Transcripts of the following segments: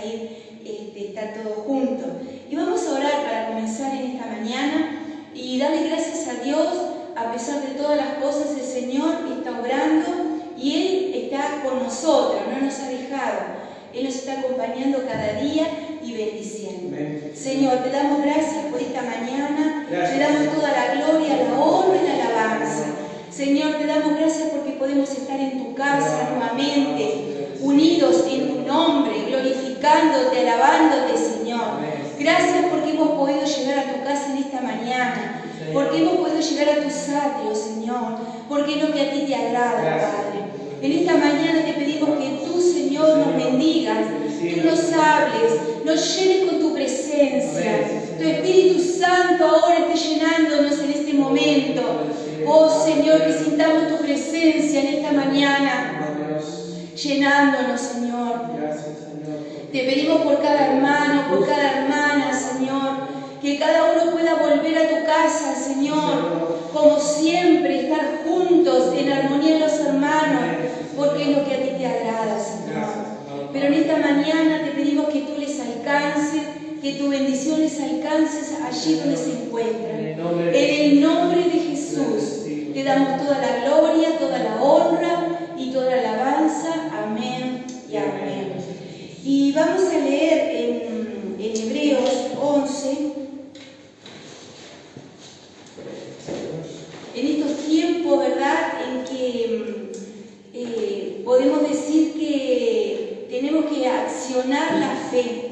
ir estar todos juntos. Y vamos a orar para comenzar en esta mañana y darle gracias a Dios. A pesar de todas las cosas, el Señor está obrando y Él está con nosotros, no nos ha dejado. Él nos está acompañando cada día y bendiciendo. Amén. Señor, te damos gracias por esta mañana, te damos toda la gloria, la honra y la alabanza. Señor, te damos gracias porque podemos estar en tu casa nuevamente, unidos en tu nombre, glorificándote, alabándote, Señor. Gracias porque hemos podido llegar a tu casa en esta mañana, porque hemos podido llegar a tus atrios, Señor, porque es lo que a ti te agrada, Padre. En esta mañana te pedimos que tú, Señor, nos bendigas, tú nos hables, nos llenes con tu presencia. Tu Espíritu Santo ahora esté llenándonos en este momento. Oh, Señor, que sintamos tu presencia en esta mañana, llenándonos, Señor. Te pedimos por cada hermano, por cada hermana, Señor, que cada uno pueda volver a tu casa, Señor, como siempre, estar juntos en armonía los hermanos, porque es lo que a ti te agrada, Señor. Pero en esta mañana te pedimos que tú les alcances, que tu bendición les alcances allí donde se encuentran. En el nombre de Jesús te damos toda la gloria, toda la honra y toda la alabanza. Amén y amén. Y vamos a leer en Hebreos 11. En estos tiempos, ¿verdad?, en que podemos decir que tenemos que accionar la fe.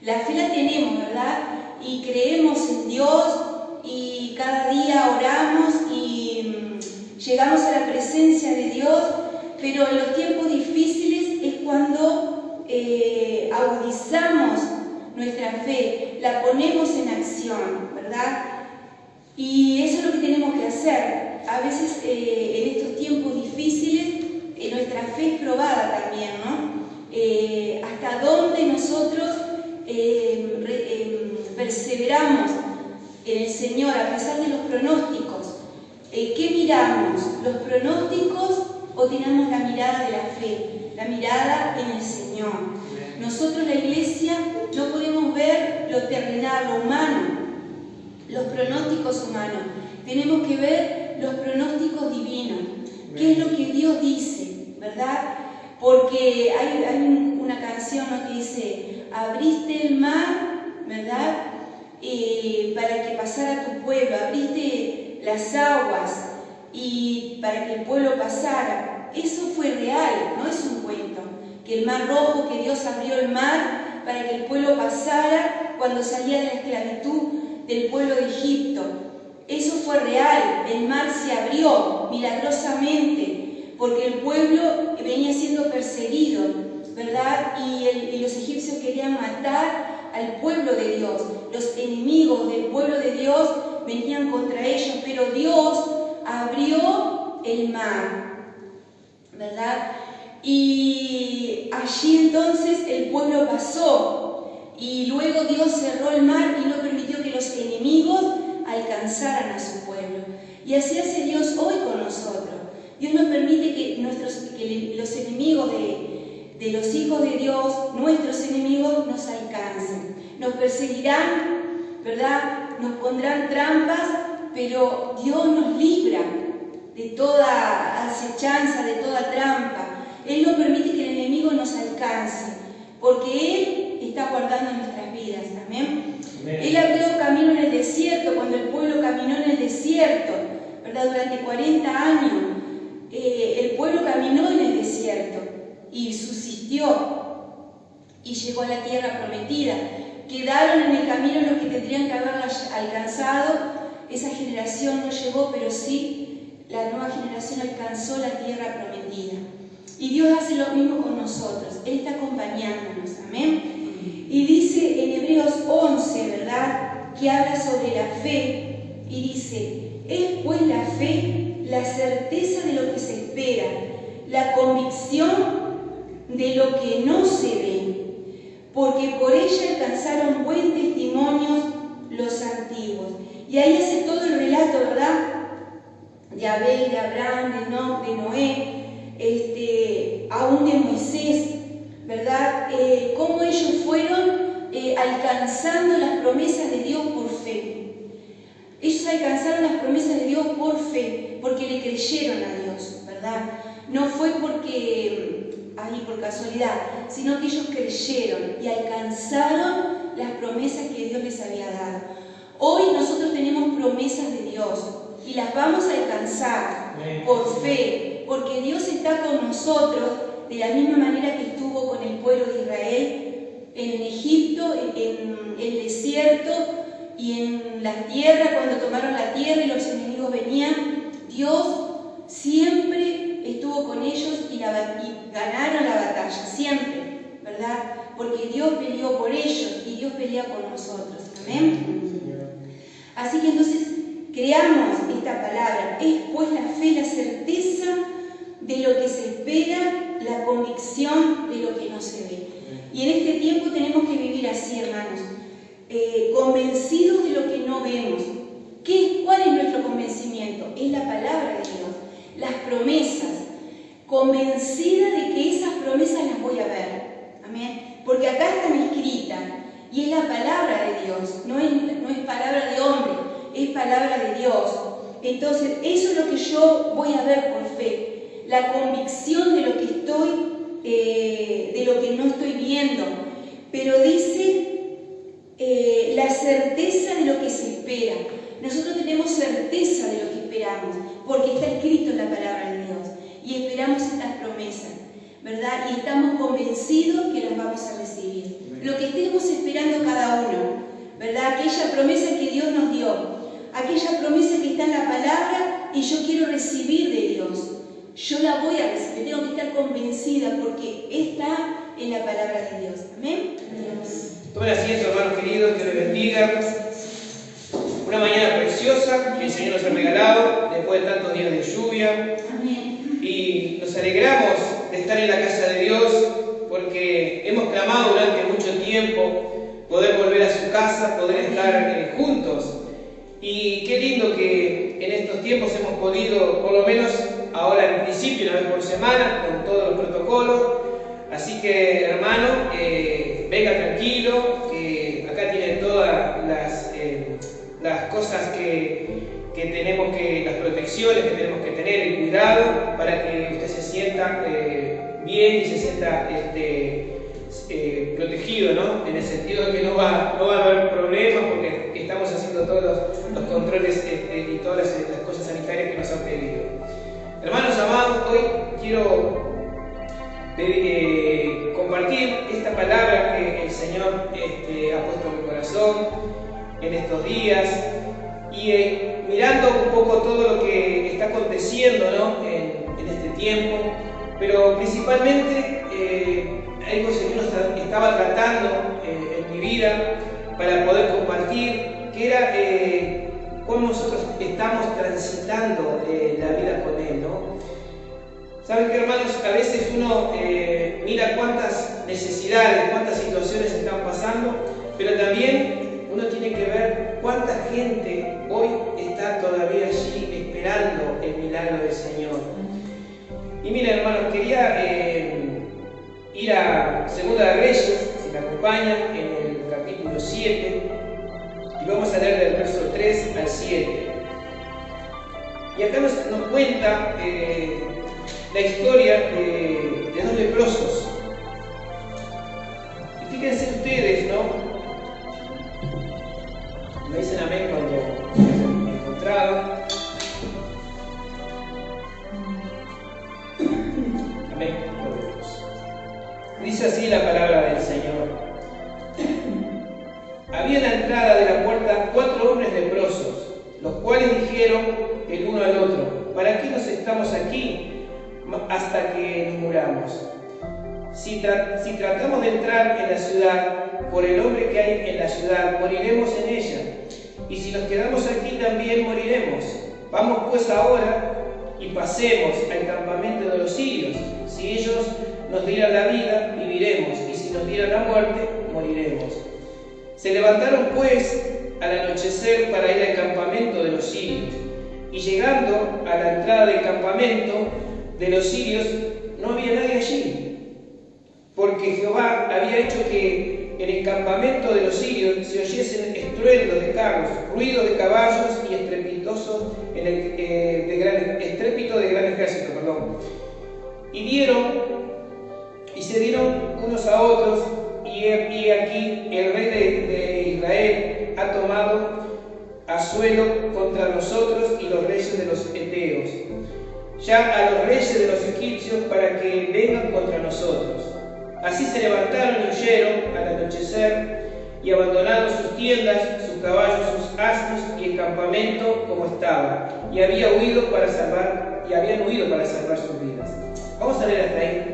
La fe la tenemos, ¿verdad? Y creemos en Dios y cada día oramos y llegamos a la presencia de Dios, pero en los tiempos difíciles es cuando agudizamos nuestra fe, la ponemos en acción, ¿verdad? Y eso es lo que tenemos que hacer. A veces en estos tiempos difíciles nuestra fe es probada también, ¿no? Hasta dónde nosotros perseveramos en el Señor a pesar de los pronósticos. ¿Qué miramos? ¿Los pronósticos o tenemos la mirada de la fe? La mirada en el Señor. Nosotros, la iglesia, no podemos ver lo terrenal, lo humano, los pronósticos humanos. Tenemos que ver los pronósticos divinos. ¿Qué es lo que Dios dice? ¿Verdad? Porque hay una canción, ¿no?, que dice: abriste el mar, ¿verdad?, para que pasara tu pueblo, abriste las aguas y para que el pueblo pasara. Eso fue real, no es un cuento. Que el mar rojo, que Dios abrió el mar para que el pueblo pasara cuando salía de la esclavitud del pueblo de Egipto. Eso fue real, el mar se abrió milagrosamente, porque el pueblo venía siendo perseguido, ¿verdad? Y los egipcios querían matar al pueblo de Dios. Los enemigos del pueblo de Dios venían contra ellos, pero Dios abrió el mar, ¿verdad? Y allí entonces el pueblo pasó, y luego Dios cerró el mar y no permitió que los enemigos alcanzaran a su pueblo. Y así hace Dios hoy con nosotros. Dios no permite que los enemigos de los hijos de Dios, nuestros enemigos, nos alcancen. Nos perseguirán, ¿verdad? Nos pondrán trampas, pero Dios nos libra de toda acechanza, de toda trampa. Él no permite que el enemigo nos alcance, porque Él está guardando nuestras vidas. Amén. Él abrió camino en el desierto, cuando el pueblo caminó en el desierto, ¿verdad? Durante 40 años, el pueblo caminó en el desierto y subsistió y llegó a la tierra prometida. Quedaron en el camino los que tendrían que haberlo alcanzado. Esa generación no llegó, pero sí la nueva generación alcanzó la tierra prometida. Y Dios hace lo mismo con nosotros. Él está acompañándonos. Amén. Y dice en Hebreos 11, ¿verdad?, que habla sobre la fe, y dice: es pues la fe la certeza de lo que se espera, la convicción de lo que no se ve, porque por ella alcanzaron buen testimonio los antiguos. Y ahí hace todo el relato, ¿verdad?, de Abel, de Abraham, de Noé, aún de Moisés, ¿verdad? Cómo ellos fueron alcanzando las promesas de Dios por fe. Ellos alcanzaron las promesas de Dios por fe, porque le creyeron a Dios, ¿verdad? No fue porque, por casualidad, sino que ellos creyeron y alcanzaron las promesas que Dios les había dado. Hoy nosotros tenemos promesas de Dios y las vamos a alcanzar por fe, porque Dios está con nosotros de la misma manera que estuvo con el pueblo de Israel en Egipto, en el desierto y en la tierra, cuando tomaron la tierra y los enemigos venían. Dios siempre estuvo con ellos y ganaron la batalla, siempre, ¿verdad? Porque Dios peleó por ellos y Dios pelea por nosotros. Amén. Así que entonces creamos esta palabra. Es pues la fe, la certeza de lo que se espera, la convicción de lo que no se ve. Y en este tiempo tenemos que vivir así, hermanos, convencidos de lo que no vemos. ¿Cuál es nuestro convencimiento? Es la palabra de Dios, las promesas. Convencida de que esas promesas las voy a ver. Amén. Porque acá están escritas y es la palabra de Dios, no es palabra de hombre, es palabra de Dios. Entonces, eso es lo que yo voy a ver por fe, la convicción de lo que de lo que no estoy viendo. Pero dice la certeza de lo que se espera. Nosotros tenemos certeza de lo que esperamos, porque está escrito en la palabra de Dios y esperamos estas promesas, ¿verdad? Y estamos convencidos que las vamos a recibir. Lo que estemos esperando cada uno, ¿verdad? Aquella promesa que Dios nos dio, aquella promesa que está en la palabra y yo quiero recibir de Dios. Yo la voy a recibir, tengo que estar convencida porque está en la palabra de Dios. Amén. Tomen asiento, hermanos queridos, Dios les bendiga. Una mañana preciosa que el Señor nos ha regalado después de tantos días de lluvia. Amén. Y nos alegramos de estar en la casa de Dios porque hemos clamado durante mucho tiempo poder volver a su casa, poder estar juntos. Y qué lindo que en estos tiempos hemos podido, por lo menos ahora en principio, una vez por semana, con todos los protocolos. Así que, hermano, venga tranquilo, que acá tienen todas las cosas que tenemos las protecciones que tenemos que tener, el cuidado, para que usted se sienta bien y se sienta protegido, ¿no? En el sentido de que no va a haber problemas porque estamos haciendo todos los controles y todas las cosas sanitarias que nos han pedido. Hermanos amados, hoy quiero compartir esta palabra que el Señor ha puesto en mi corazón en estos días y mirando un poco todo lo que está aconteciendo, ¿no? en este tiempo, pero principalmente algo que el Señor estaba tratando en mi vida para poder compartir, que era cómo nosotros estamos transitando la vida con Él, ¿no? ¿Saben qué, hermanos? A veces uno mira cuántas necesidades, cuántas situaciones están pasando, pero también uno tiene que ver cuánta gente hoy está todavía allí esperando el milagro del Señor. Y miren, hermanos, quería ir a Segunda de Reyes, si me acompañan, en el capítulo 7, y vamos a leer del verso 3 al 7. Y acá nos cuenta la historia de dos leprosos. Y fíjense ustedes, ¿no? Me dicen amén cuando me encontraba. Amén. Dice así la palabra del Señor. Había en la entrada de la puerta 4 hombres leprosos, los cuales dijeron el uno al otro: ¿para qué nos estamos aquí hasta que nos muramos? Si tratamos de entrar en la ciudad, por el hombre que hay en la ciudad, moriremos en ella. Y si nos quedamos aquí, también moriremos. Vamos pues ahora y pasemos al campamento de los sirios. Si ellos nos dieran la vida, viviremos, y si nos dieran la muerte, moriremos. Se levantaron pues al anochecer para ir al campamento de los sirios. Y llegando a la entrada del campamento de los sirios, no había nadie allí. porque Jehová había hecho que en el campamento de los sirios se oyesen estruendos de carros, ruido de caballos y estrepitoso estrépito de gran ejército. Y se dieron unos a otros, y aquí el rey de Israel ha tomado asuelo contra nosotros y los reyes de los heteos, ya a los reyes de los egipcios, para que vengan contra nosotros. Así se levantaron y huyeron al anochecer, y abandonaron sus tiendas, sus caballos, sus asnos y el campamento como estaba, y habían huido para salvar sus vidas. Vamos a leer hasta ahí.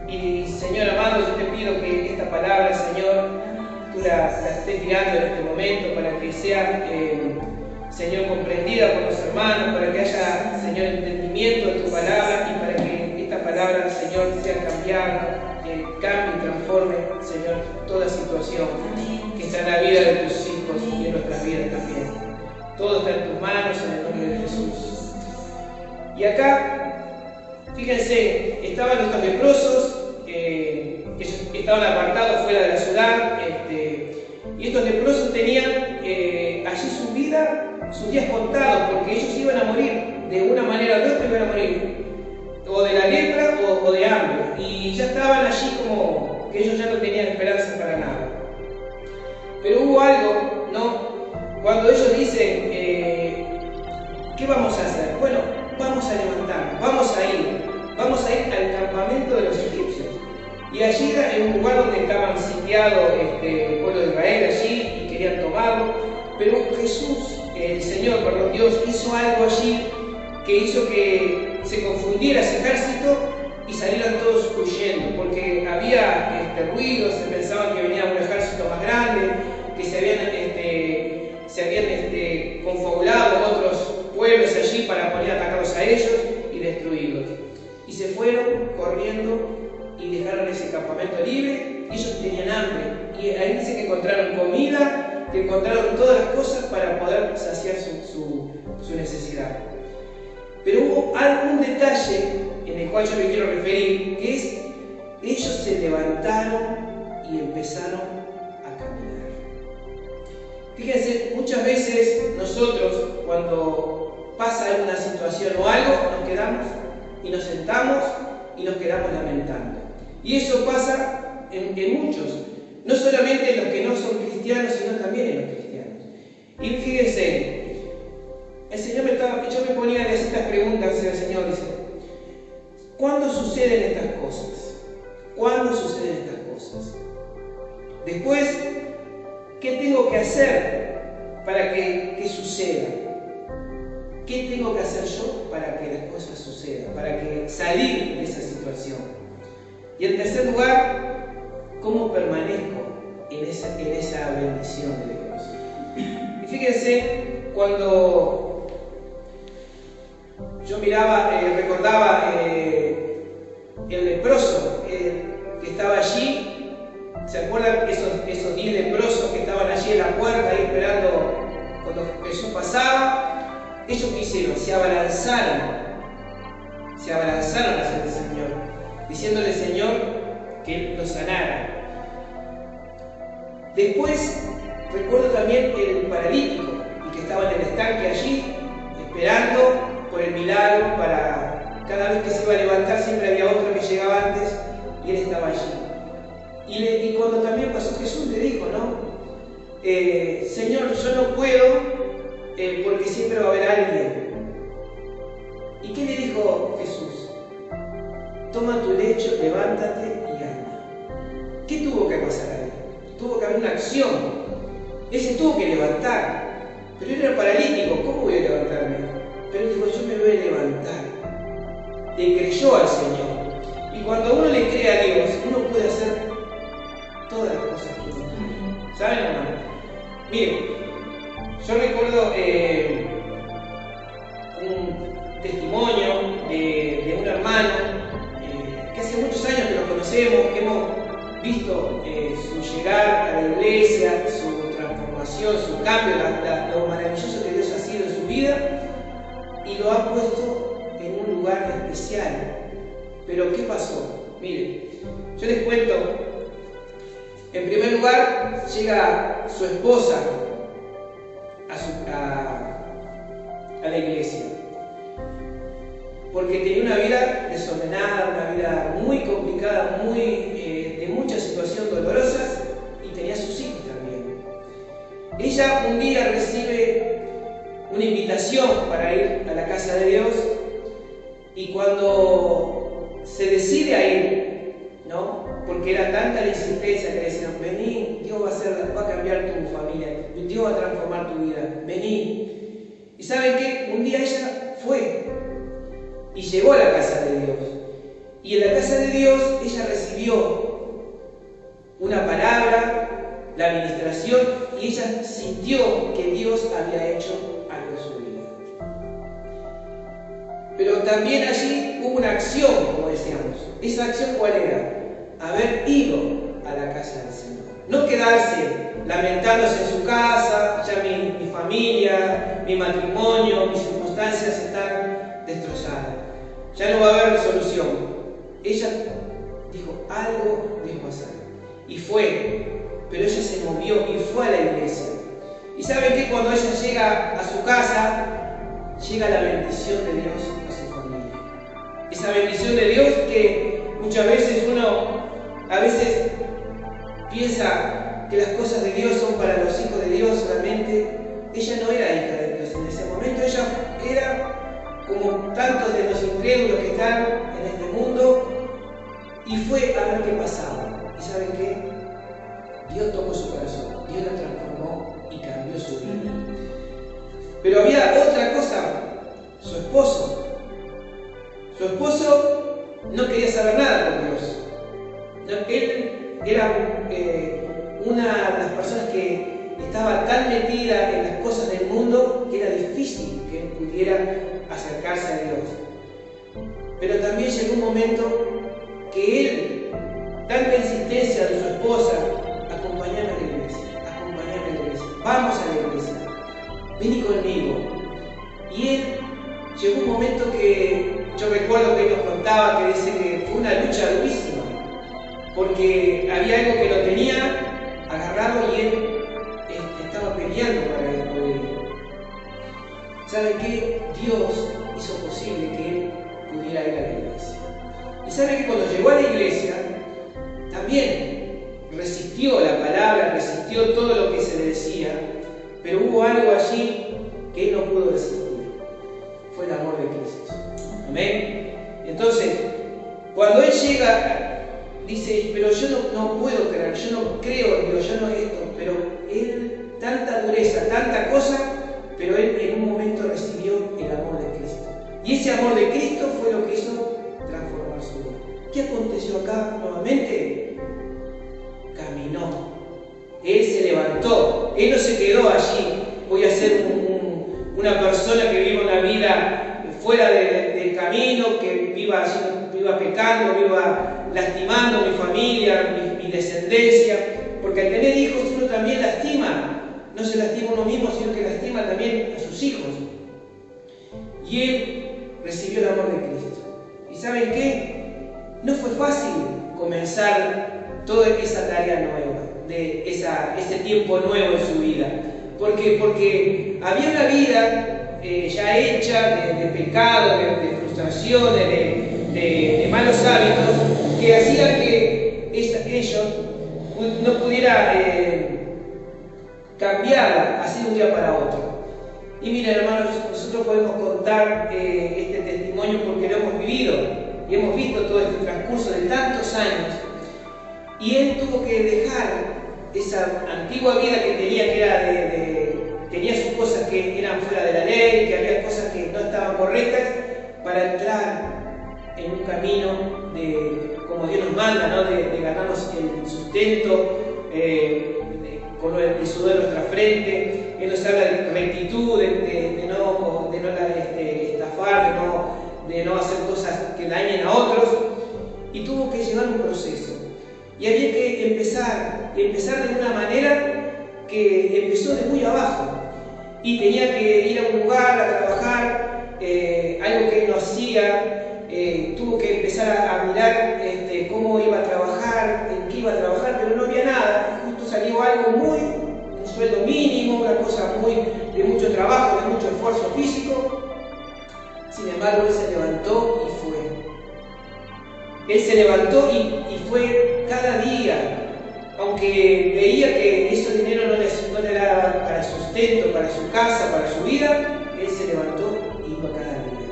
Y Señor amado, yo te pido que esta palabra, Señor, tú la estés guiando en este momento para que sea, Señor, comprendida por los hermanos, para que haya, Señor, entendimiento de tu palabra y para que esta palabra, Señor, sea cambiada, cambie y transforme, Señor, toda situación que está en la vida de tus hijos y en nuestras vidas también. Todo está en tus manos, en el nombre de Jesús. Y acá, fíjense, estaban estos leprosos, que estaban apartados fuera de la ciudad, y estos leprosos tenían allí sus días contados, porque ellos iban a morir, de una manera o de otra iban a morir, o de la lepra o de hambre, y ya estaban allí como que ellos ya no tenían esperanza para nada. Pero hubo algo, ¿no? Cuando ellos dicen, ¿qué vamos a hacer? Bueno, vamos a levantarnos, vamos a ir al campamento de los egipcios. Y allí era en un lugar donde estaban sitiados el pueblo de Israel allí y querían tomarlo. Pero Dios hizo algo allí que hizo que se confundiera ese ejército y salieran todos huyendo, porque había ruidos, se pensaban que venía un ejército más grande, que se habían confabulado otros pueblos allí para poder atacarlos a ellos y destruirlos. Y se fueron corriendo y dejaron ese campamento libre. Ellos tenían hambre y ahí dice que encontraron comida, que encontraron todas las cosas para poder saciar su necesidad. Pero hubo algún detalle en el cual yo me quiero referir, que es ellos se levantaron y empezaron a caminar. Fíjense, muchas veces nosotros cuando pasa alguna situación o algo, nos quedamos y nos sentamos y nos quedamos lamentando. Y eso pasa en muchos, no solamente en los que no son cristianos, sino también en los cristianos. Y fíjense, el Señor yo me ponía a hacer estas preguntas al Señor, dice, ¿cuándo suceden estas cosas? ¿Cuándo suceden estas cosas? Después, ¿qué tengo que hacer para que suceda? ¿Qué tengo que hacer yo para que las cosas sucedan? Para que salir de esa situación. Y en tercer lugar, ¿cómo permanezco en esa bendición de Dios? Y fíjense, cuando yo recordaba el leproso que estaba allí, ¿se acuerdan esos 10 leprosos que estaban allí en la puerta ahí esperando cuando Jesús pasaba? Ellos ¿qué hicieron? Se abalanzaron hacia el Señor, diciéndole al Señor que los sanara. Después recuerdo también el paralítico y que estaba en el estanque allí esperando por el milagro. Para cada vez que se iba a levantar siempre había otro que llegaba antes y él estaba allí. Y cuando también pasó Jesús le dijo, ¿no? Señor, yo no puedo porque siempre va a haber alguien. ¿Y qué le dijo Jesús? Toma tu lecho, levántate y anda. ¿Qué tuvo que pasar ahí? Tuvo que haber una acción. Él se tuvo que levantar. Pero él era paralítico, ¿cómo voy a levantarme? Pero él dijo, yo me voy a levantar. Le creyó al Señor. Y cuando uno le cree a Dios, uno puede hacer todas las cosas que uno quiere. ¿Saben, hermano? Miren, yo recuerdo un testimonio de un hermano que hace muchos años que lo conocemos, que hemos visto su llegar a la iglesia, su transformación, su cambio, lo maravilloso que Dios ha sido en su vida, y lo ha puesto en un lugar especial. Pero ¿qué pasó? Miren, Yo les cuento, en primer lugar llega su esposa a la iglesia, porque tenía una vida desordenada, una vida muy complicada, de muchas situaciones dolorosas, y tenía sus hijos también. Ella un día recibe una invitación para ir a la casa de Dios, y cuando se decide a ir, ¿no? Porque era tanta la insistencia que decían, vení, Dios va a cambiar tu familia, Dios va a transformar tu vida, vení. Y ¿saben qué? Un día ella fue y llegó a la casa de Dios. Y en la casa de Dios ella recibió una palabra, la administración, y ella sintió que Dios había hecho algo en su vida. Pero también allí hubo una acción, como decíamos. ¿Esa acción cuál era? Haber ido a la casa del Señor. No quedarse lamentándose en su casa, ya mi familia, mi matrimonio, mis circunstancias están destrozadas. Ya no va a haber solución. Ella dijo, algo debo hacer. Y fue, pero ella se movió y fue a la iglesia. Y saben que cuando ella llega a su casa, llega la bendición de Dios a su familia. Esa bendición de Dios que muchas veces uno a veces piensa que las cosas de Dios son para los hijos de Dios solamente. Ella no era hija de Dios en ese momento, ella era como tantos de los incrédulos que están en este mundo, y fue a ver qué pasaba. ¿Y saben qué? Dios tocó su corazón, Dios la transformó y cambió su vida. Pero había otra cosa, su esposo. Su esposo no quería saber nada con Dios. Él era una de las personas que estaba tan metida en las cosas del mundo que era difícil que él pudiera acercarse a Dios. Pero también llegó un momento que él, tanta insistencia de su esposa, acompañame a la iglesia, vamos a la iglesia, vení conmigo. Y él llegó un momento que yo recuerdo que él nos contaba, que dice que fue una lucha durísima, porque había algo que lo tenía agarrado y él estaba peleando para él poder ir. ¿Saben qué? Dios hizo posible que él pudiera ir a la iglesia. Y ¿saben que cuando llegó a la iglesia, también resistió la palabra, resistió todo lo que se le decía, pero hubo algo allí que él no pudo resistir? Fue el amor de Cristo. Amén. Entonces, cuando él llega, dice, pero yo no puedo creer, yo no creo en Dios, yo no esto, pero él, tanta dureza, tanta cosa, pero él en un momento recibió el amor de Cristo. Y ese amor de Cristo fue lo que hizo transformar su vida. ¿Qué aconteció acá nuevamente? Caminó. Él se levantó. Él no se quedó allí. Voy a ser una persona que viva una vida fuera del camino, que viva pecando, viva lastimando mi familia, mi descendencia. Porque al tener hijos uno también lastima. No se lastima uno mismo, sino que lastima también a sus hijos. Y él recibió el amor de Cristo. ¿Y saben qué? No fue fácil comenzar toda esa tarea nueva, de ese tiempo nuevo en su vida. Porque había una vida ya hecha de pecado, de frustraciones, de malos hábitos, que hacían que ellos no pudieran cambiarla así de un día para otro. Y miren, hermanos, nosotros podemos contar este testimonio porque lo hemos vivido y hemos visto todo este transcurso de tantos años. Y él tuvo que dejar esa antigua vida que tenía, que era tenía sus cosas que eran fuera de la ley, que había cosas que no estaban correctas, para entrar en un camino de, como Dios nos manda, ¿no? de ganarnos el sustento con el sudor de nuestra frente. Él nos habla de rectitud, de no estafar, de no hacer cosas que dañen a otros, y tuvo que llevar un proceso. Y había que empezar de una manera que empezó de muy abajo, y tenía que ir a un lugar a trabajar, algo que él no hacía. Tuvo que empezar a mirar cómo iba a trabajar, en qué iba a trabajar, pero no había nada. Justo salió algo un sueldo mínimo, una cosa de mucho trabajo, de mucho esfuerzo físico. Sin embargo, él se levantó y fue. Él se levantó y fue cada día. Aunque veía que ese dinero no le daba para sustento, para su casa, para su vida, él se levantó y iba cada día.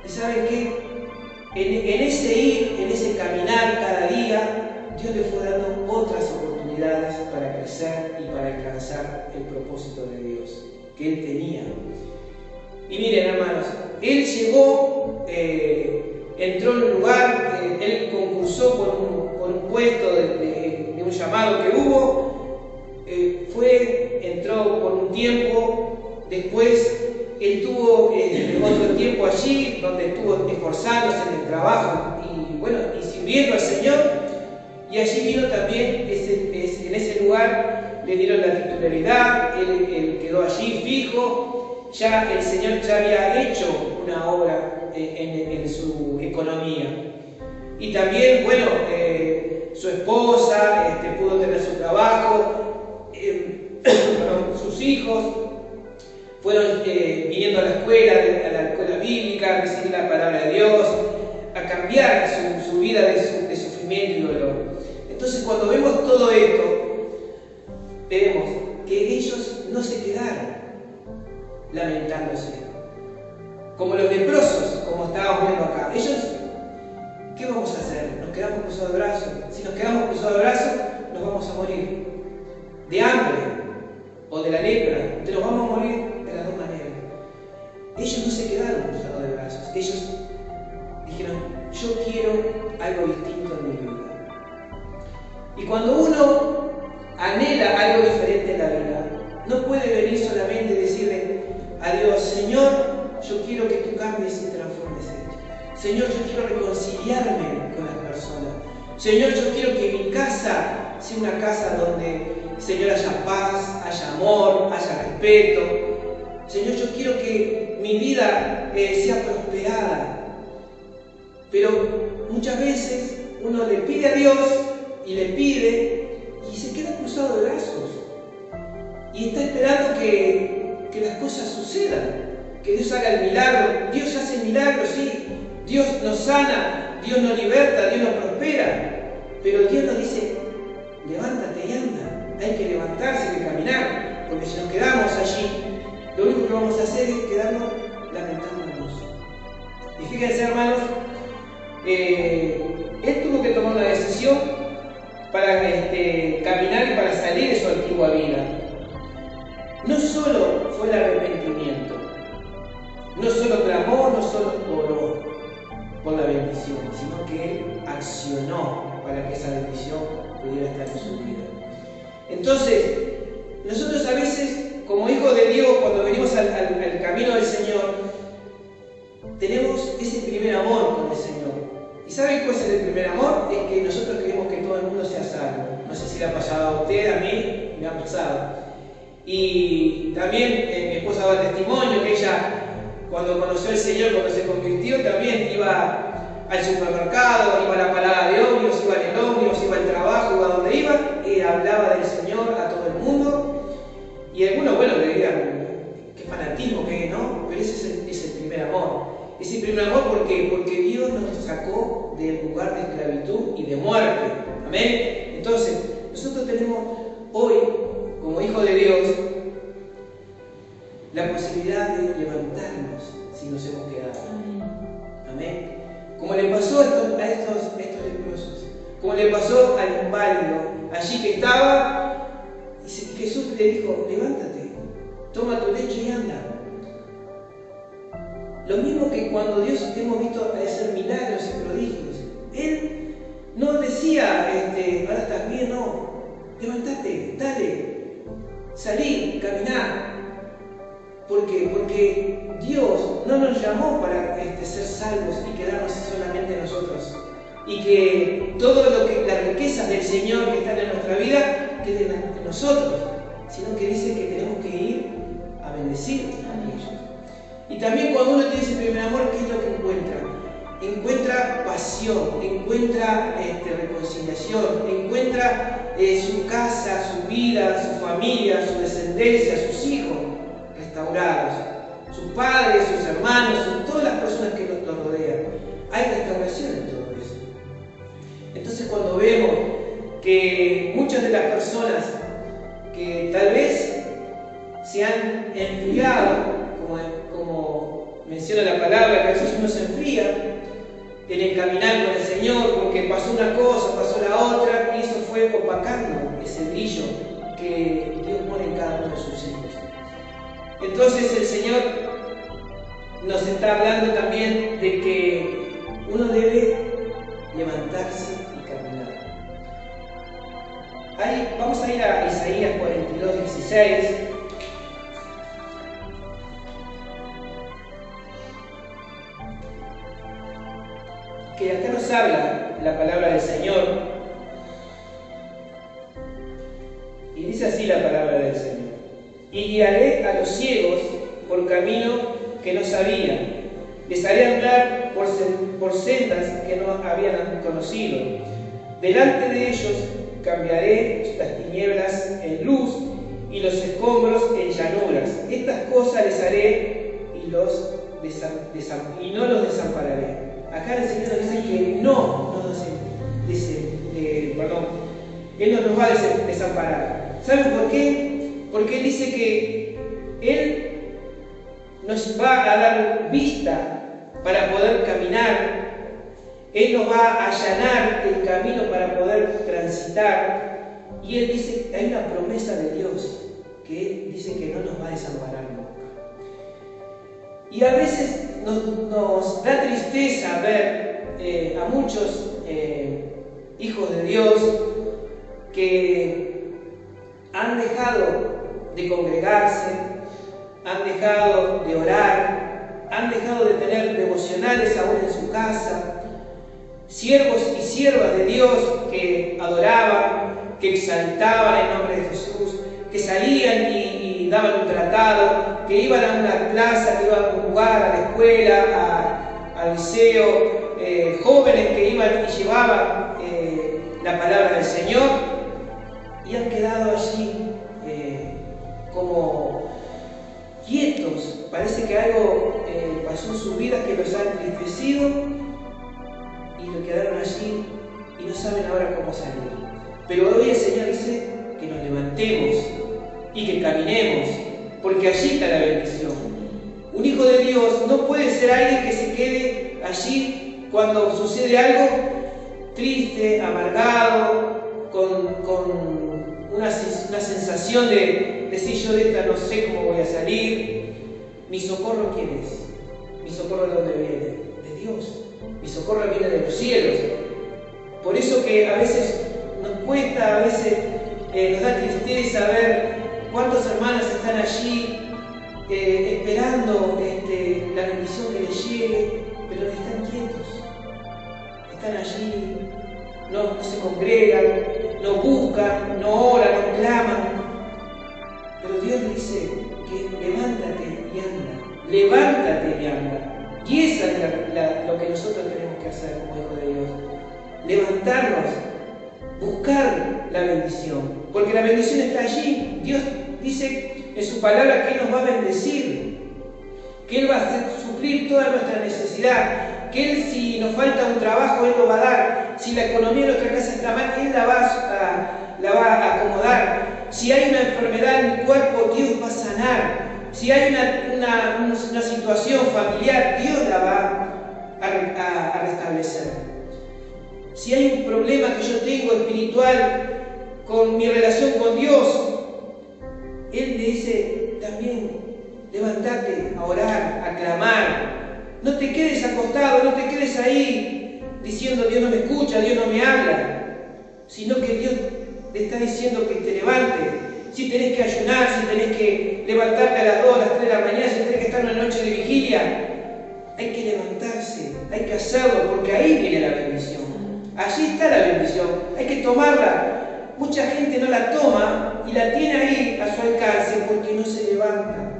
¿Y saben qué? En ese ir, en ese caminar cada día, Dios le fue dando otras oportunidades para crecer y para alcanzar el propósito de Dios que él tenía. Y miren, hermanos, él llegó, entró en un lugar, él concursó por un puesto de un llamado que hubo, entró por un tiempo, después él tuvo otro tiempo allí donde estuvo esforzándose en el trabajo y sirviendo al Señor, y allí vino también, en ese lugar le dieron la titularidad, él quedó allí fijo, ya el Señor ya había hecho una obra en su economía. Y también, su esposa pudo tener su trabajo, sus hijos fueron viniendo a la escuela bíblica, a recibir la palabra de Dios, a cambiar su vida de sufrimiento y dolor. Entonces, cuando vemos todo esto, vemos que ellos no se quedaron lamentándose, como los leprosos, como estábamos viendo acá. Ellos, ¿qué vamos a hacer? ¿Nos quedamos cruzados de brazos? Si nos quedamos cruzados de brazos, nos vamos a morir de hambre o de la lepra. Nos vamos a morir de las dos maneras. Ellos no se quedaron cruzados de brazos. Ellos dijeron, yo quiero algo distinto en mi vida. Y cuando uno anhela algo diferente en la vida, no puede venir solamente y decirle a Dios, Señor, yo quiero que tú cambies y transformes esto. Señor, yo quiero reconciliarme con las personas. Señor, yo quiero que mi casa sea una casa donde, Señor, haya paz, haya amor, haya respeto. Señor, yo quiero que mi vida sea prosperada. Pero muchas veces uno le pide a Dios y le pide y se queda cruzado de brazos. Y está esperando que las cosas sucedan, que Dios haga el milagro. Dios hace milagros, sí. Dios nos sana, Dios nos liberta, Dios nos prospera. Pero Dios nos dice, levántate y anda. Hay que levantarse, hay que caminar. Porque si nos quedamos allí, lo único que vamos a hacer es quedarnos lamentándonos. Y fíjense, hermanos, él tuvo que tomar una decisión para caminar y para salir de su antigua vida. No solo fue el arrepentimiento, no solo clamó, no solo oró por la bendición, sino que él accionó para que esa bendición pudiera estar en su vida. Entonces, nosotros a veces, como hijos de Dios, cuando venimos al camino del Señor, tenemos ese primer amor con el Señor. ¿Y saben cuál es el primer amor? Es que nosotros queremos que todo el mundo sea salvo. No sé si le ha pasado a usted, a mí me ha pasado. Y también mi esposa da testimonio que ella, cuando conoció al Señor, cuando se convirtió, también iba al supermercado, iba a la parada de ómnibus, iba en el ómnibus, iba al trabajo, iba a donde iba, y hablaba del Señor a todo el mundo. Y algunos, le dirían, qué fanatismo, que no, pero ese es el primer amor. Ese primer amor, ¿por qué? Porque Dios nos sacó del lugar de esclavitud y de muerte. Amén. Entonces, nosotros tenemos hoy, como hijos de Dios, la posibilidad de levantarnos si nos hemos quedado. Amén. Como le pasó a estos leprosos, como le pasó al inválido, allí que estaba, y Jesús le dijo, levántate, toma tu lecho y anda. Lo mismo que cuando Dios hemos visto hacer milagros y prodigios. Él no decía, ahora estás bien, no. Levántate, dale, salí, caminá. ¿Por qué? Porque Dios no nos llamó para ser salvos y quedarnos solamente nosotros. Y que todo las riquezas del Señor que están en nuestra vida queden en nosotros. Sino que dice que tenemos que ir a bendecir a ellos. Y también cuando uno tiene ese primer amor, ¿qué es lo que encuentra? encuentra pasión, encuentra reconciliación, encuentra su casa, su vida, su familia, su descendencia, sus hijos restaurados, sus padres, sus hermanos, todas las personas que nos rodean. Hay restauración en todo eso. Entonces, cuando vemos que muchas de las personas que tal vez se han enfriado, como menciona la palabra, que a veces uno se enfría en el caminar con el Señor porque pasó una cosa, pasó la otra, y eso fue opacando ese brillo que Dios pone en cada uno de sus hijos. Entonces el Señor nos está hablando también de que uno debe levantarse y caminar. Vamos a ir a Isaías 42, 16. Que acá nos habla la palabra del Señor. Y dice así la palabra del Señor: y guiaré a los ciegos por camino que no sabían, les haré andar por sendas que no habían conocido. Delante de ellos cambiaré las tinieblas en luz y los escombros en llanuras. Estas cosas les haré y no los desampararé. Acá el Señor dice que Él no nos va a desamparar. ¿Saben por qué? Porque Él dice que Él nos va a dar vista para poder caminar. Él nos va a allanar el camino para poder transitar. Y Él dice que hay una promesa de Dios, que Él dice que no nos va a desamparar nunca. Y a veces nos da tristeza ver a muchos hijos de Dios que han dejado de congregarse, han dejado de orar, han dejado de tener devocionales aún en su casa, siervos y siervas de Dios que adoraban, que exaltaban el nombre de Jesús, que salían y daban un tratado, que iban a una plaza, que iban a un lugar, a la escuela, al liceo, jóvenes que iban y llevaban la palabra del Señor, y han quedado allí como quietos. Parece que algo pasó en su vida que los ha entristecido y lo quedaron allí y no saben ahora cómo salir. Pero hoy el Señor dice que nos levantemos y que caminemos, porque allí está la bendición. Un hijo de Dios no puede ser alguien que se quede allí cuando sucede algo triste, amargado, con una sensación de decir: yo de esta no sé cómo voy a salir. ¿Mi socorro quién es? ¿Mi socorro de dónde viene? De Dios. Mi socorro viene de los cielos. Por eso que a veces nos cuesta, a veces nos da tristeza ver cuántos hermanos están allí esperando la bendición que les llegue, pero están quietos. Están allí, no se congregan, no buscan, no oran, no claman. Pero Dios dice que levántate y anda, levántate y anda. Y eso es lo que nosotros tenemos que hacer como hijos de Dios. Levantarnos, buscar la bendición, porque la bendición está allí. Dios dice en su palabra que Él nos va a bendecir, que Él va a suplir toda nuestra necesidad, que Él, si nos falta un trabajo, Él lo va a dar. Si la economía de nuestra casa está mal, Él la va a acomodar. Si hay una enfermedad en el cuerpo, Dios va a sanar. Si hay una situación familiar, Dios la va a restablecer. Si hay un problema que yo tengo espiritual con mi relación con Dios, Él le dice también: levántate a orar, a clamar. No te quedes acostado, no te quedes ahí diciendo: Dios no me escucha, Dios no me habla. Sino que Dios te está diciendo que te levantes. Si tenés que ayunar, si tenés que levantarte a las 2, a las 3 de la mañana, si tenés que estar una noche de vigilia, hay que levantarse, hay que hacerlo, porque ahí viene la bendición. Allí está la bendición, hay que tomarla. Mucha gente no la toma y la tiene ahí a su alcance porque no se levanta.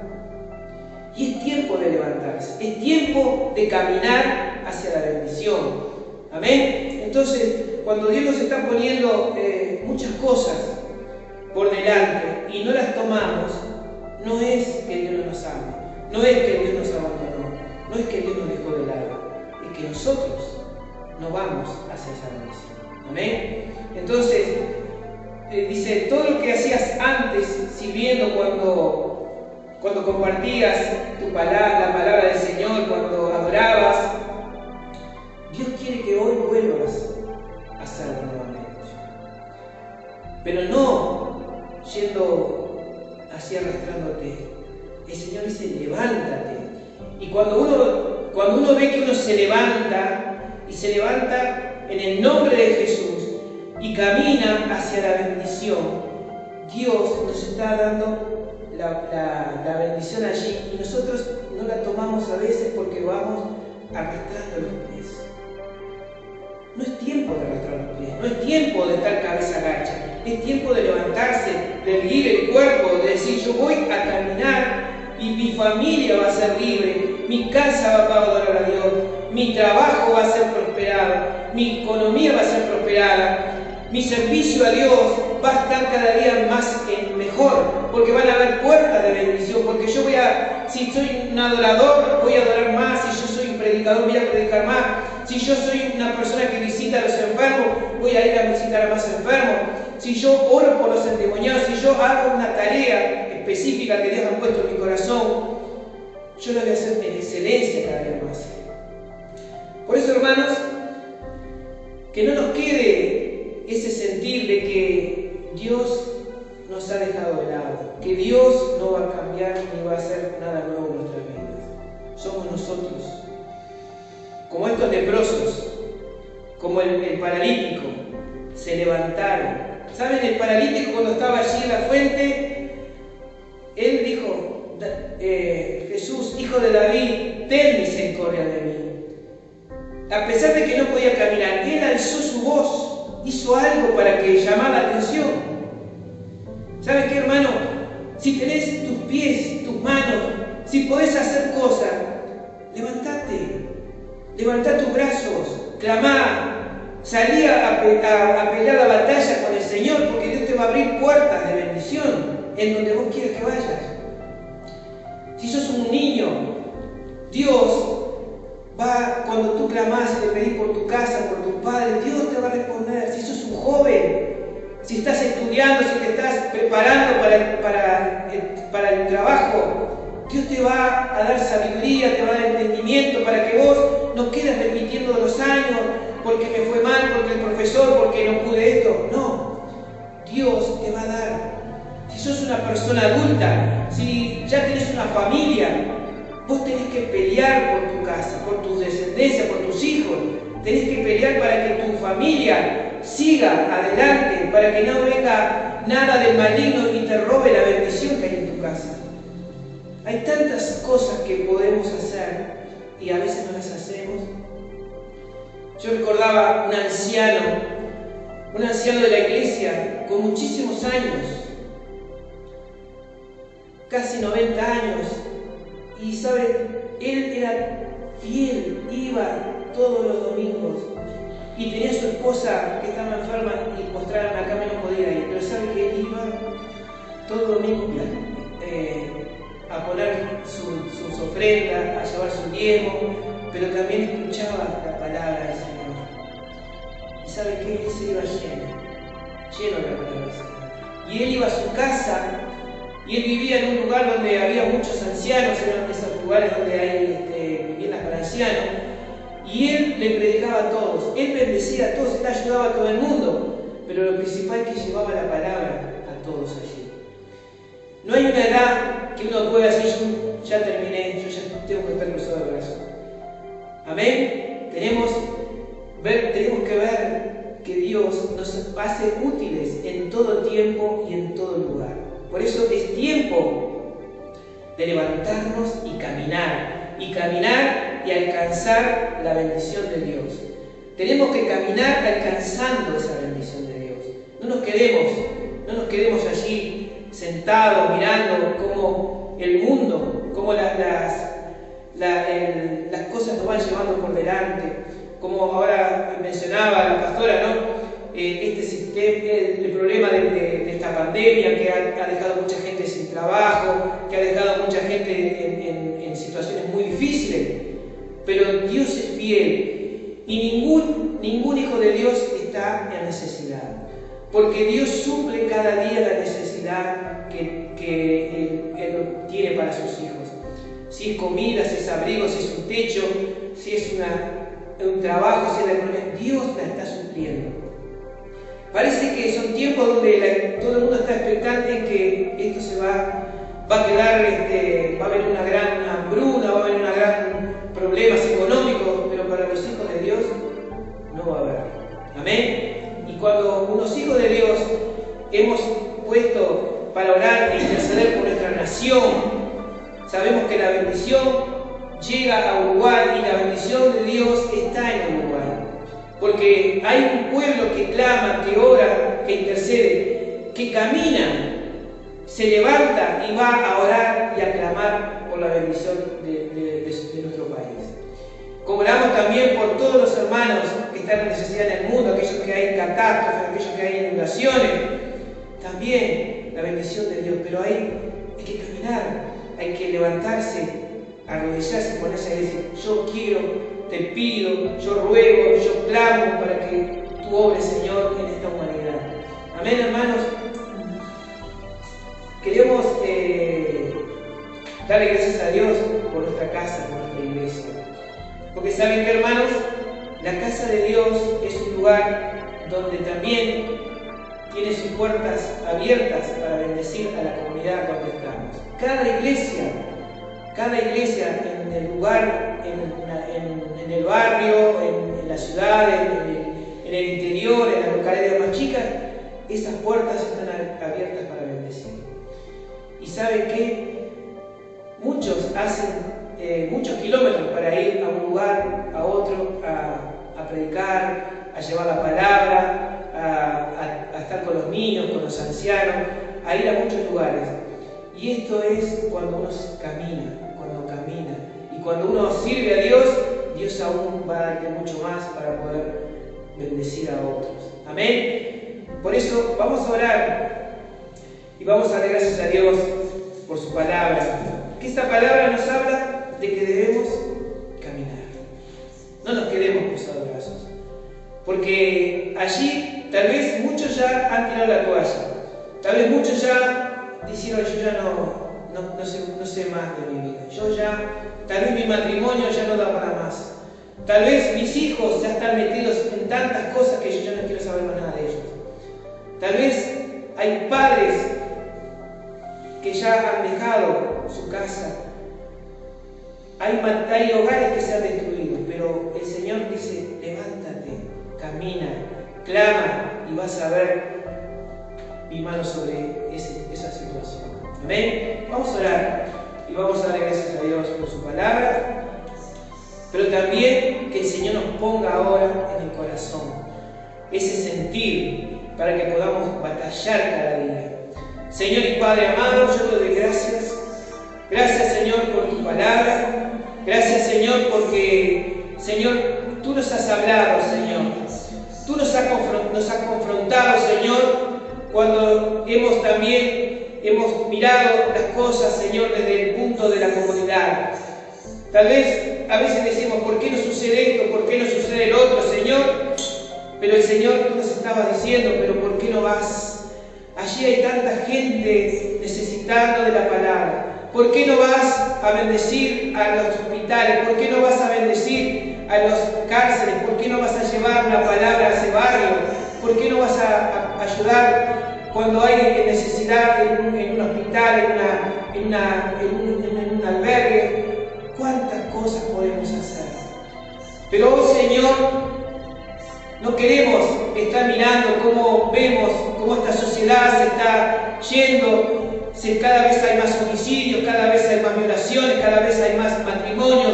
Y es tiempo de levantarse, es tiempo de caminar hacia la bendición. Amén. Entonces, cuando Dios nos está poniendo muchas cosas por delante y no las tomamos, no es que Dios no nos ama, no es que Dios nos abandonó, no es que Dios nos dejó de lado, es que nosotros no vamos hacia esa bendición. Amén. Entonces, dice, todo lo que hacías antes, sirviendo cuando compartías tu palabra, la palabra del Señor, cuando adorabas, Dios quiere que hoy vuelvas a hacerlo nuevamente. Pero no yendo así arrastrándote. El Señor dice, levántate. Y cuando uno ve que uno se levanta, y se levanta en el nombre de Jesús, y camina hacia la bendición, Dios nos está dando la bendición allí, y nosotros no la tomamos a veces porque vamos arrastrando los pies. No es tiempo de arrastrar los pies, no es tiempo de estar cabeza gacha, es tiempo de levantarse, de erguir el cuerpo, de decir, yo voy a caminar y mi familia va a ser libre, mi casa va a adorar a Dios, mi trabajo va a ser prosperado, mi economía va a ser prosperada, mi servicio a Dios va a estar cada día más mejor, porque van a haber puertas de bendición, porque yo si soy un adorador, voy a adorar más, si yo soy un predicador, voy a predicar más, si yo soy una persona que visita a los enfermos, voy a ir a visitar a más enfermos, si yo oro por los endemoniados, si yo hago una tarea específica que Dios ha puesto en mi corazón, yo la voy a hacer en excelencia cada día más. Por eso, hermanos, que no nos quede ese sentir de que Dios nos ha dejado de lado, que Dios no va a cambiar ni va a hacer nada nuevo en nuestras vidas. Somos nosotros, como estos leprosos, como el paralítico, se levantaron. ¿Saben? El paralítico, cuando estaba allí en la fuente, él dijo, Jesús, hijo de David, ten misericordia de mí. A pesar de que no podía caminar, él alzó su voz, hizo algo para que llamara la atención. ¿Sabes qué, hermano? Si tenés tus pies, tus manos, si podés hacer cosas, levantate, levantá tus brazos, clamá, salí a pelear la batalla con el Señor, porque Dios te va a abrir puertas de bendición en donde vos quieras que vayas. Si sos un niño, Dios va, cuando tú clamás y le pedís por tu casa, por tu padre, Dios te va a responder. Si sos un joven, si estás estudiando, si te estás preparando para el trabajo, Dios te va a dar sabiduría, te va a dar entendimiento para que vos no quedes repitiendo los años, porque me fue mal, porque el profesor, porque no pude esto. No, Dios te va a dar. Si sos una persona adulta, si ya tenés una familia, vos tenés que pelear por tu casa, por tu descendencia, por tus hijos. Tenés que pelear para que tu familia siga adelante, para que no venga nada del maligno y te robe la bendición que hay en tu casa. Hay tantas cosas que podemos hacer y a veces no las hacemos. Yo recordaba un anciano de la iglesia con muchísimos años, casi 90 años, y ¿sabe? Él era fiel, iba todos los domingos y tenía a su esposa que estaba enferma y postrada en la cama y no podía ir, pero ¿sabe que él iba todo domingo a poner sus ofrendas, a llevar su diezmo, pero también escuchaba la palabra del Señor? ¿Y sabe qué? Él se iba lleno de la palabra del Señor. Y él iba a su casa, y él vivía en un lugar donde había muchos ancianos, eran esos lugares donde hay viviendas para ancianos, y él le predicaba a todos, él bendecía a todos, él ayudaba a todo el mundo, pero lo principal es que llevaba la palabra a todos allí. No hay una edad que uno pueda decir, yo ya terminé, yo ya tengo que estar cruzado de brazos. Amén. Tenemos que ver que Dios nos hace útiles en todo tiempo y en todo lugar. Por eso es tiempo de levantarnos y caminar y alcanzar la bendición de Dios. Tenemos que caminar alcanzando esa bendición de Dios. No nos quedemos allí sentados mirando cómo el mundo, cómo las las cosas nos van llevando por delante. Como ahora mencionaba la pastora, ¿no? El problema de esta pandemia que ha dejado mucha gente sin trabajo, que ha dejado mucha gente en situaciones muy difíciles. Pero Dios es fiel y ningún hijo de Dios está en necesidad. Porque Dios suple cada día la necesidad que Él tiene para sus hijos. Si es comida, si es abrigo, si es un techo, si es un trabajo, si es la economía, Dios la está supliendo. Parece que son tiempos donde todo el mundo está expectante en que esto se va a quedar, va a haber una gran hambruna, va a haber problemas económicos, pero para los hijos de Dios no va a haber. Amén. Y cuando unos hijos de Dios hemos puesto para orar e interceder por nuestra nación, sabemos que la bendición llega a Uruguay y la bendición de Dios está en Uruguay. Porque hay un pueblo que clama, que ora, que intercede, que camina, se levanta y va a orar y a clamar por la bendición de nuestro país. Como oramos también por todos los hermanos que están en necesidad en el mundo, aquellos que hay catástrofes, aquellos que hay inundaciones, también la bendición de Dios. Pero hay que caminar, hay que levantarse, arrodillarse, ponerse y decir: yo quiero, te pido, yo ruego, yo clamo para que tú obres, Señor, en esta humanidad. Amén, hermanos. Queremos darle gracias a Dios por nuestra casa, por nuestra iglesia. Porque saben que, hermanos, la casa de Dios es un lugar donde también tiene sus puertas abiertas para bendecir a la comunidad donde estamos. Cada iglesia en el lugar, en el barrio, en la ciudad, en el interior, en las localidades más chicas, esas puertas están abiertas para bendecir. Y ¿saben qué? Muchos hacen muchos kilómetros para ir a un lugar, a otro, a predicar, a llevar la palabra, a estar con los niños, con los ancianos, a ir a muchos lugares. Y esto es cuando uno camina. Y cuando uno sirve a Dios, Dios aún va a darte mucho más para poder bendecir a otros. Amén. Por eso vamos a orar y vamos a dar gracias a Dios por su palabra. Que esta palabra nos habla de que debemos caminar. No nos quedemos cruzados brazos. Porque allí tal vez muchos ya han tirado la toalla. Tal vez muchos ya dijeron: yo ya no sé más de mi vida. Tal vez mi matrimonio ya no da para más. Tal vez mis hijos ya están metidos en tantas cosas que yo ya no quiero saber más nada de ellos. Tal vez hay padres que ya han dejado su casa. Hay hogares que se han destruido, pero el Señor dice: levántate, camina, clama y vas a ver mi mano sobre esa situación. Amén. Vamos a orar y vamos a dar gracias a Dios por su palabra, pero también que el Señor nos ponga ahora en el corazón ese sentir para que podamos batallar cada día. Señor y Padre amado, yo te doy gracias. Gracias, Señor, por tu palabra. Gracias, Señor, porque, Señor, tú nos has hablado, Señor. Tú nos has confrontado, Señor, cuando hemos mirado las cosas, Señor, desde el punto de la comodidad. Tal vez a veces decimos: ¿por qué no sucede esto? ¿Por qué no sucede el otro, Señor? Pero el Señor nos estaba diciendo: ¿pero por qué no vas? Allí hay tanta gente necesitando de la palabra. ¿Por qué no vas a bendecir a los hospitales? ¿Por qué no vas a bendecir a los cárceles? ¿Por qué no vas a llevar una palabra a ese barrio? ¿Por qué no vas a ayudar cuando hay necesidad en un hospital, en un albergue? ¿Cuántas cosas podemos hacer? Pero, oh Señor, no queremos estar mirando cómo vemos cómo esta sociedad se está yendo. Cada vez hay más homicidios, cada vez hay más violaciones, cada vez hay más matrimonios,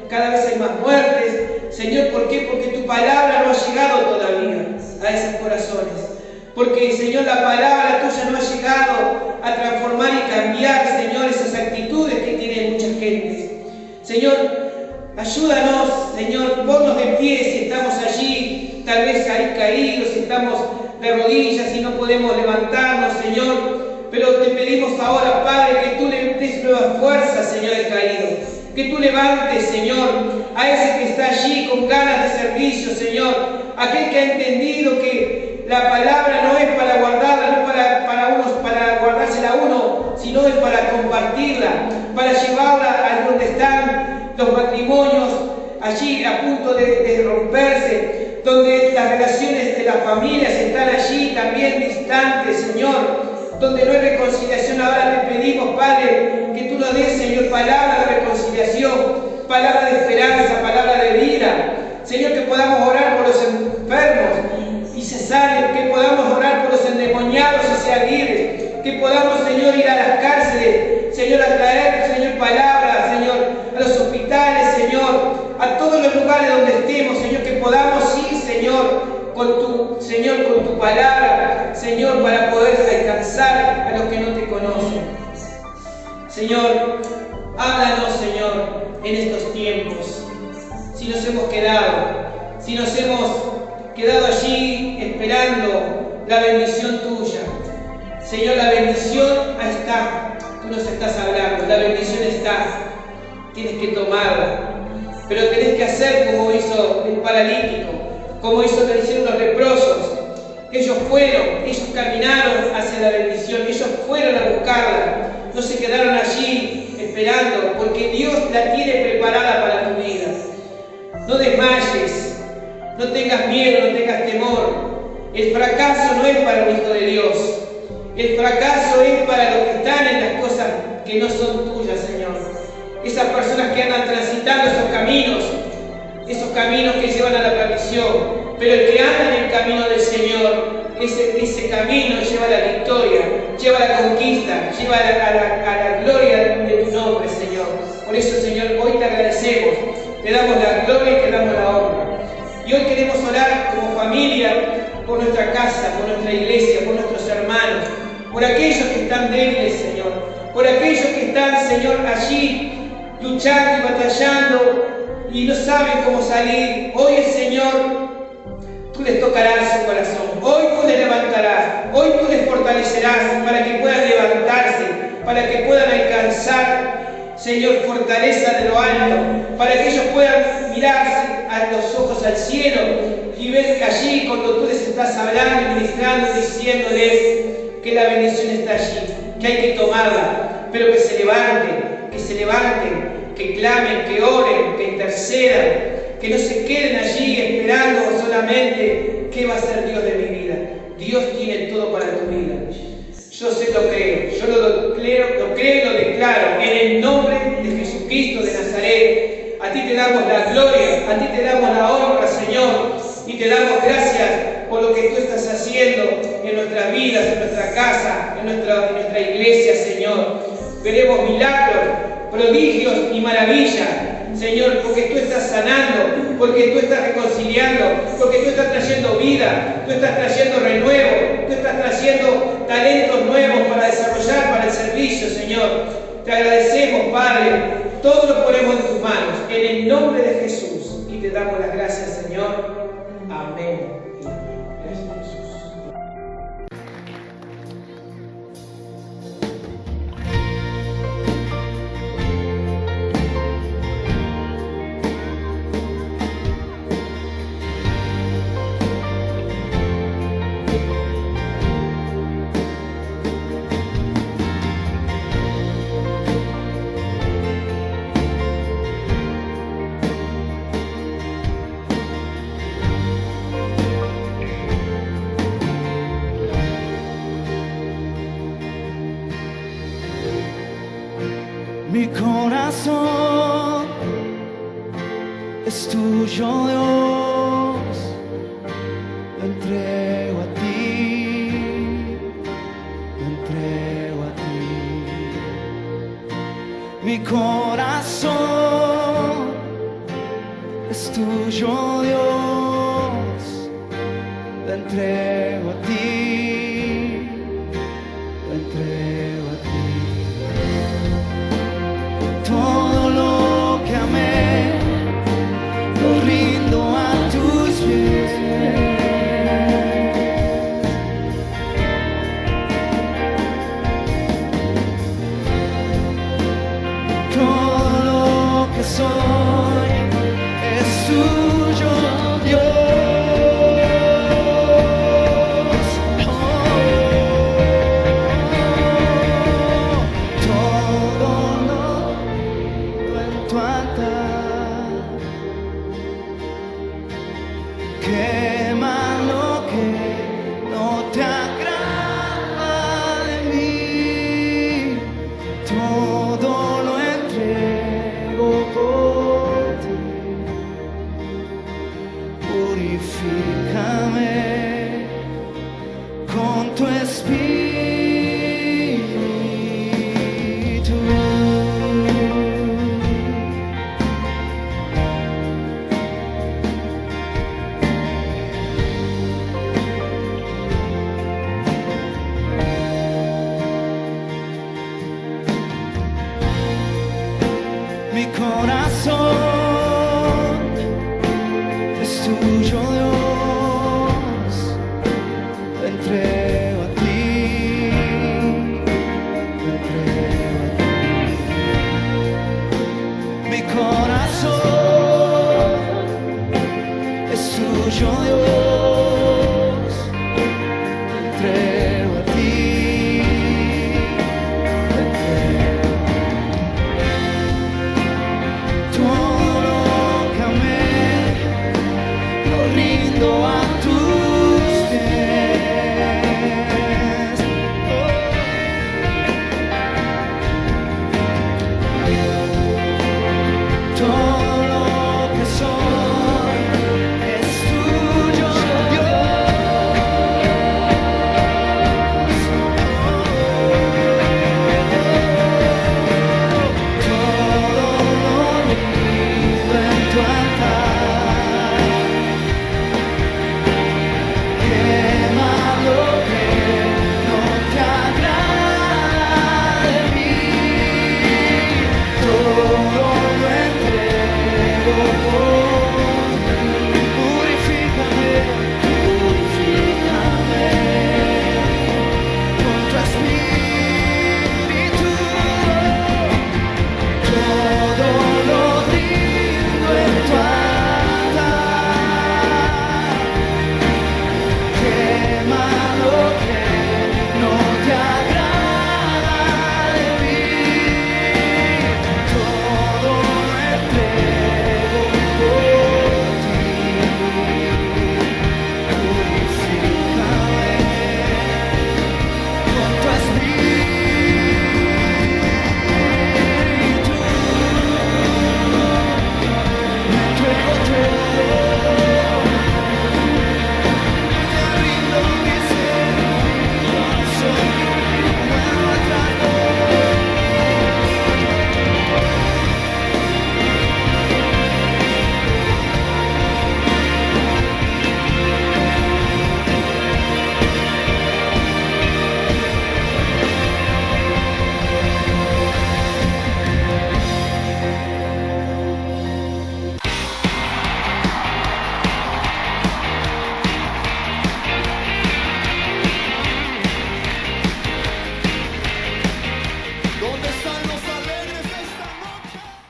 cada vez hay más muertes. Señor, ¿por qué? Porque tu palabra no ha llegado todavía a esos corazones. Porque, Señor, la palabra tuya no ha llegado a transformar y cambiar, Señor, esas actitudes que tienen mucha gente. Señor, ayúdanos, Señor, ponnos de pie si estamos allí, tal vez ahí caídos, si estamos de rodillas y no podemos levantarnos, Señor. Pero te pedimos ahora, Padre, que tú le des nuevas fuerzas, Señor, al caído. Que tú levantes, Señor, a ese que está allí con ganas de servicio, Señor. Aquel que ha entendido que la palabra no es para guardarla, no para guardársela a uno, sino es para compartirla, para llevarla a donde están los matrimonios, allí a punto de romperse, donde las relaciones de las familias están allí también distantes, Señor. Donde no hay reconciliación, ahora te pedimos, Padre, que tú nos des, Señor, palabra de reconciliación, palabra de esperanza, palabra de vida. Señor, que podamos orar por los enfermos y se sanen, que podamos orar por los endemoniados y sean libres, que podamos, Señor, ir a las cárceles, Señor, a traer, Señor, palabra, Señor, a los hospitales, Señor, a todos los lugares donde estemos, Señor, que podamos ir, Señor, con tu palabra, Señor, para poder alcanzar a los que no te conocen. Señor, háblanos, Señor, en estos tiempos. Si nos hemos quedado allí esperando la bendición tuya. Señor, la bendición ahí está. Tú nos estás hablando, la bendición está. Tienes que tomarla. Pero tenés que hacer como hizo el paralítico, como hicieron los leprosos. Ellos caminaron hacia la bendición, ellos fueron a buscarla, no se quedaron allí esperando, porque Dios la tiene preparada para tu vida. No desmayes, no tengas miedo, no tengas temor. El fracaso no es para un hijo de Dios, el fracaso es para los que están en las cosas que no son tuyas, Señor. Esas personas que andan transitando esos caminos que llevan a la perdición. Pero el que anda en el camino del Señor, ese camino lleva a la victoria, lleva a la conquista, lleva a la gloria de tu nombre, Señor. Por eso, Señor, hoy te agradecemos, te damos la gloria y te damos la honra. Y hoy queremos orar como familia por nuestra casa, por nuestra iglesia, por nuestros hermanos, por aquellos que están débiles, Señor, por aquellos que están, Señor, allí luchando y batallando y no saben cómo salir. Hoy el Señor, tú les tocarás su corazón, hoy tú les levantarás, hoy tú les fortalecerás para que puedan levantarse, para que puedan alcanzar, Señor, fortaleza de lo alto, para que ellos puedan mirarse a los ojos al cielo y ver que allí, cuando tú les estás hablando y ministrando, diciéndoles que la bendición está allí, que hay que tomarla, pero que se levanten, que clamen, que oren, que intercedan, que no se queden allí esperando solamente qué va a ser Dios de mi vida. Dios tiene todo para tu vida. Yo lo creo y lo declaro en el nombre de Jesucristo de Nazaret. A ti te damos la gloria, a ti te damos la honra, Señor, y te damos gracias por lo que tú estás haciendo en nuestras vidas, en nuestra casa, en nuestra iglesia, Señor. Veremos milagros, prodigios y maravillas, Señor, porque tú estás sanando, porque tú estás reconciliando, porque tú estás trayendo vida, tú estás trayendo renuevo, tú estás trayendo talentos nuevos para desarrollar para el servicio, Señor. Te agradecemos, Padre, todo lo ponemos en tus manos, en el nombre de Jesús, y te damos las gracias, Señor. Amén. Gracias, Jesús. Mi corazón es tuyo, Dios, lo entrego a ti, lo entrego a ti. Mi corazón es tuyo, Dios, lo entrego a ti, lo entrego a ti. Todo lo que amé corazón.